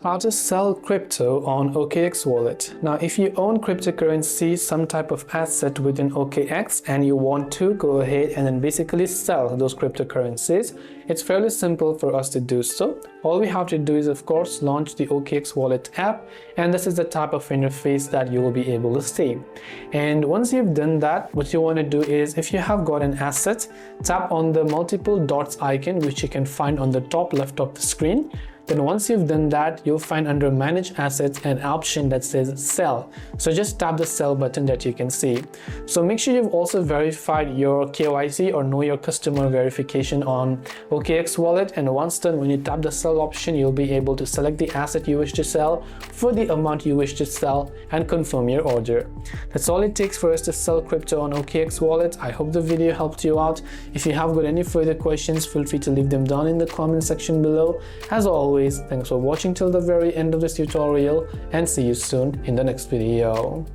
How to sell crypto on OKX Wallet. Now, if you own cryptocurrency, some type of asset within OKX, and you want to go ahead and then basically sell those cryptocurrencies, it's fairly simple for us to do so. All we have to do is, of course, launch the OKX Wallet app, and this is the type of interface that you will be able to see. And once you've done that, what you want to do is, if you have got an asset, tap on the multiple dots icon, which you can find on the top left of the screen. Then once you've done that, you'll find under Manage Assets an option that says Sell. So just tap the Sell button that you can see. So make sure you've also verified your KYC or Know Your Customer verification on OKX Wallet. And once done, when you tap the Sell option, you'll be able to select the asset you wish to sell for the amount you wish to sell and confirm your order. That's all it takes for us to sell crypto on OKX Wallet. I hope the video helped you out. If you have got any further questions, feel free to leave them down in the comment section below. As always, thanks for watching till the very end of this tutorial, and see you soon in the next video.